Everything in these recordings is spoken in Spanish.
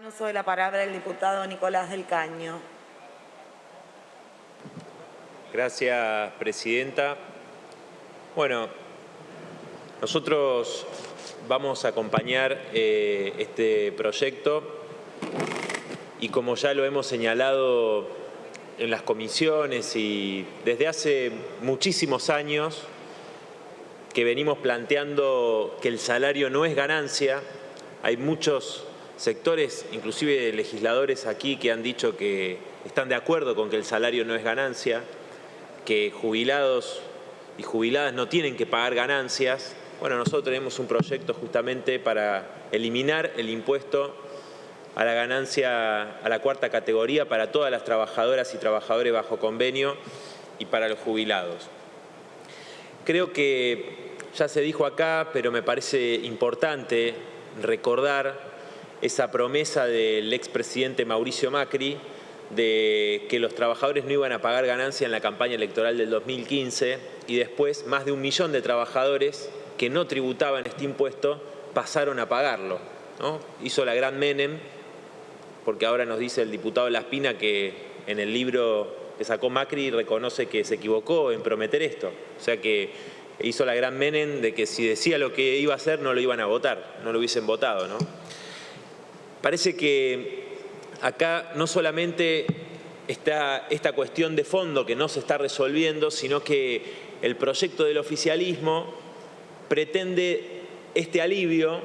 Uso de la palabra el diputado Nicolás del Caño. Gracias, presidenta. Bueno, nosotros vamos a acompañar este proyecto y como ya lo hemos señalado en las comisiones y desde hace muchísimos años que venimos planteando que el salario no es ganancia, hay muchos sectores, inclusive legisladores aquí, que han dicho que están de acuerdo con que el salario no es ganancia, que jubilados y jubiladas no tienen que pagar ganancias. Bueno, nosotros tenemos un proyecto justamente para eliminar el impuesto a la ganancia a la cuarta categoría para todas las trabajadoras y trabajadores bajo convenio y para los jubilados. Creo que ya se dijo acá, pero me parece importante recordar esa promesa del expresidente Mauricio Macri de que los trabajadores no iban a pagar ganancia en la campaña electoral del 2015 y después más de 1 millón de trabajadores que no tributaban este impuesto pasaron a pagarlo, ¿no? Hizo la gran Menem, porque ahora nos dice el diputado Laspina que en el libro que sacó Macri reconoce que se equivocó en prometer esto. O sea que hizo la gran Menem de que si decía lo que iba a hacer no lo iban a votar, no lo hubiesen votado, ¿no? Parece que acá no solamente está esta cuestión de fondo que no se está resolviendo, sino que el proyecto del oficialismo pretende este alivio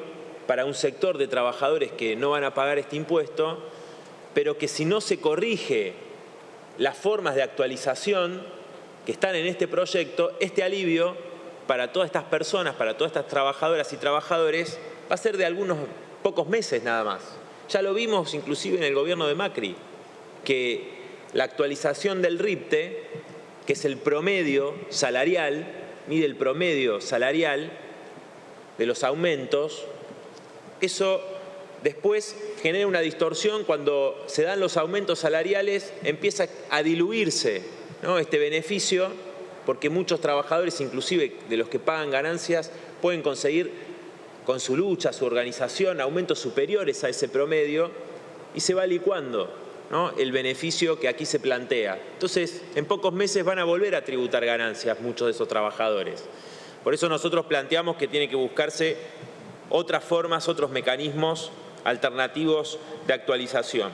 para un sector de trabajadores que no van a pagar este impuesto, pero que si no se corrige las formas de actualización que están en este proyecto, este alivio para todas estas personas, para todas estas trabajadoras y trabajadores, va a ser de algunos pocos meses nada más. Ya lo vimos inclusive en el gobierno de Macri, que la actualización del RIPTE, que es el promedio salarial, mide el promedio salarial de los aumentos, eso después genera una distorsión cuando se dan los aumentos salariales, empieza a diluirse, ¿no?, este beneficio, porque muchos trabajadores, inclusive de los que pagan ganancias, pueden conseguir con su lucha, su organización, aumentos superiores a ese promedio y se va licuando, ¿no?, el beneficio que aquí se plantea. Entonces, en pocos meses van a volver a tributar ganancias muchos de esos trabajadores. Por eso nosotros planteamos que tiene que buscarse otras formas, otros mecanismos alternativos de actualización.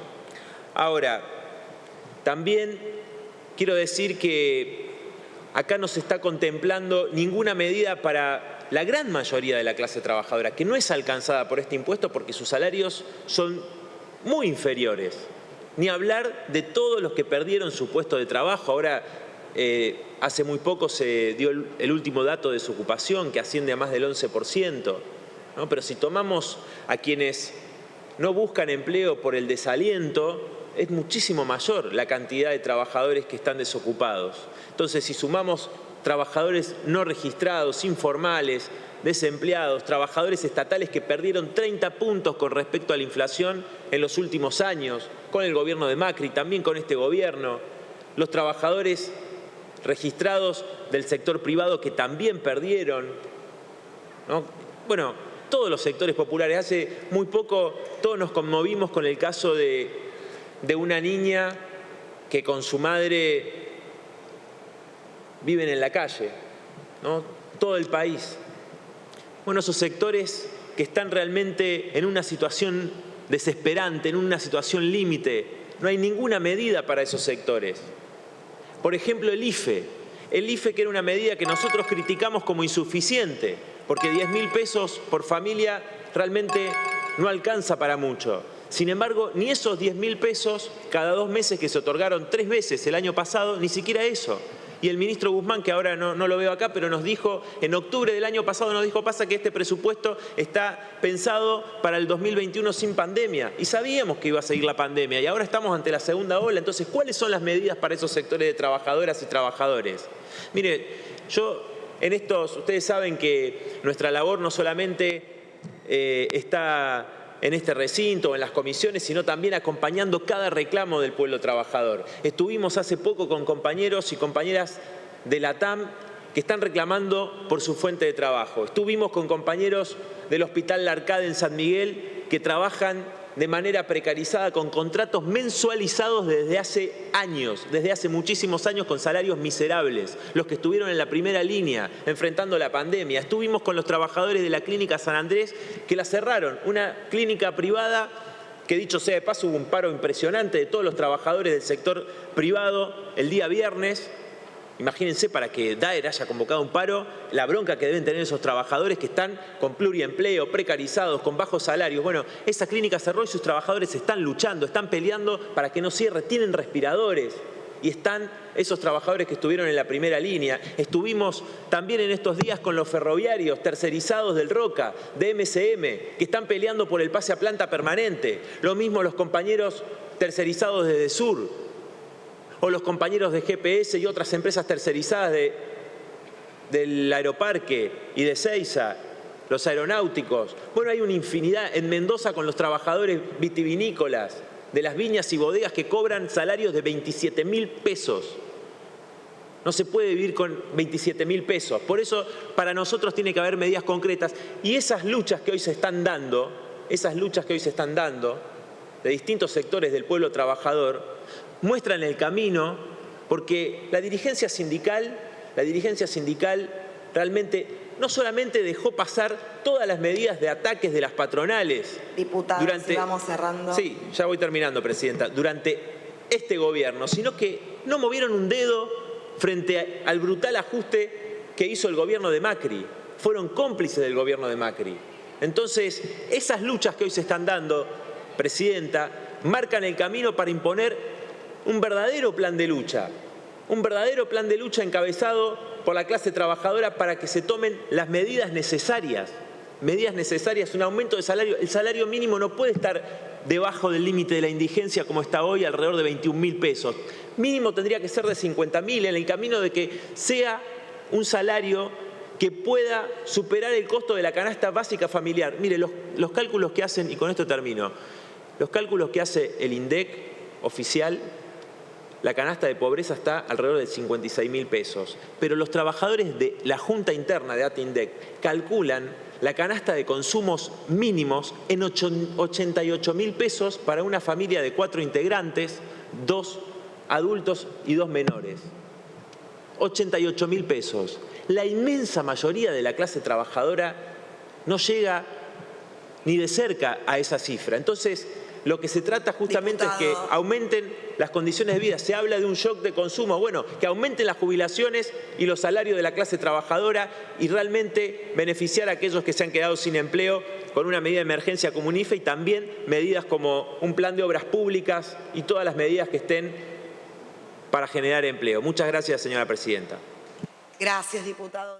Ahora, también quiero decir que acá no se está contemplando ninguna medida para la gran mayoría de la clase trabajadora, que no es alcanzada por este impuesto porque sus salarios son muy inferiores. Ni hablar de todos los que perdieron su puesto de trabajo. Ahora, hace muy poco se dio el último dato de desocupación, que asciende a más del 11%, ¿no? Pero si tomamos a quienes no buscan empleo por el desaliento, es muchísimo mayor la cantidad de trabajadores que están desocupados. Entonces, si sumamos trabajadores no registrados, informales, desempleados, trabajadores estatales que perdieron 30 puntos con respecto a la inflación en los últimos años, con el gobierno de Macri, también con este gobierno, los trabajadores registrados del sector privado que también perdieron, ¿no? Bueno, todos los sectores populares. Hace muy poco todos nos conmovimos con el caso de una niña que con su madre viven en la calle, ¿no?, todo el país. Bueno, esos sectores que están realmente en una situación desesperante, en una situación límite, no hay ninguna medida para esos sectores. Por ejemplo, el IFE, que era una medida que nosotros criticamos como insuficiente, porque 10.000 pesos por familia realmente no alcanza para mucho. Sin embargo, ni esos 10.000 pesos cada 2 meses que se otorgaron 3 veces el año pasado, ni siquiera eso. Y el ministro Guzmán, que ahora no lo veo acá, pero nos dijo, en octubre del año pasado nos dijo, pasa que este presupuesto está pensado para el 2021 sin pandemia. Y sabíamos que iba a seguir la pandemia y ahora estamos ante la segunda ola. Entonces, ¿cuáles son las medidas para esos sectores de trabajadoras y trabajadores? Mire, ustedes saben que nuestra labor no solamente está en este recinto, en las comisiones, sino también acompañando cada reclamo del pueblo trabajador. Estuvimos hace poco con compañeros y compañeras de la TAM que están reclamando por su fuente de trabajo. Estuvimos con compañeros del Hospital La Arcade en San Miguel que trabajan de manera precarizada con contratos mensualizados desde hace años, desde hace muchísimos años, con salarios miserables, los que estuvieron en la primera línea enfrentando la pandemia. Estuvimos con los trabajadores de la Clínica San Andrés que la cerraron, una clínica privada que, dicho sea de paso, hubo un paro impresionante de todos los trabajadores del sector privado el día viernes. Imagínense, para que Daer haya convocado un paro, la bronca que deben tener esos trabajadores que están con pluriempleo, precarizados, con bajos salarios. Bueno, esa clínica cerró y sus trabajadores están luchando, están peleando para que no cierre, tienen respiradores. Y están esos trabajadores que estuvieron en la primera línea. Estuvimos también en estos días con los ferroviarios tercerizados del Roca, de MCM, que están peleando por el pase a planta permanente. Lo mismo los compañeros tercerizados de Edesur, o los compañeros de GPS y otras empresas tercerizadas del Aeroparque y de Seiza, los aeronáuticos. Bueno, hay una infinidad en Mendoza con los trabajadores vitivinícolas de las viñas y bodegas que cobran salarios de 27.000 pesos. No se puede vivir con 27.000 pesos. Por eso, para nosotros tiene que haber medidas concretas. Y esas luchas que hoy se están dando, de distintos sectores del pueblo trabajador, muestran el camino, porque la dirigencia sindical realmente no solamente dejó pasar todas las medidas de ataques de las patronales. Diputado, si vamos cerrando. Sí, ya voy terminando, Presidenta. Durante este gobierno, sino que no movieron un dedo frente al brutal ajuste que hizo el gobierno de Macri. Fueron cómplices del gobierno de Macri. Entonces, esas luchas que hoy se están dando, Presidenta, marcan el camino para imponer un verdadero plan de lucha encabezado por la clase trabajadora para que se tomen las medidas necesarias, un aumento de salario. El salario mínimo no puede estar debajo del límite de la indigencia como está hoy, alrededor de 21.000 pesos. Mínimo tendría que ser de 50.000 en el camino de que sea un salario que pueda superar el costo de la canasta básica familiar. Mire, los cálculos que hacen, y con esto termino, los cálculos que hace el INDEC oficial, la canasta de pobreza está alrededor de 56.000 pesos. Pero los trabajadores de la Junta Interna de ATINDEC calculan la canasta de consumos mínimos en 88.000 pesos para una familia de 4 integrantes, 2 adultos y 2 menores. 88.000 pesos. La inmensa mayoría de la clase trabajadora no llega ni de cerca a esa cifra. Entonces, lo que se trata justamente es que aumenten las condiciones de vida. Se habla de un shock de consumo. Bueno, que aumenten las jubilaciones y los salarios de la clase trabajadora y realmente beneficiar a aquellos que se han quedado sin empleo con una medida de emergencia como un IFE y también medidas como un plan de obras públicas y todas las medidas que estén para generar empleo. Muchas gracias, señora Presidenta. Gracias, diputado.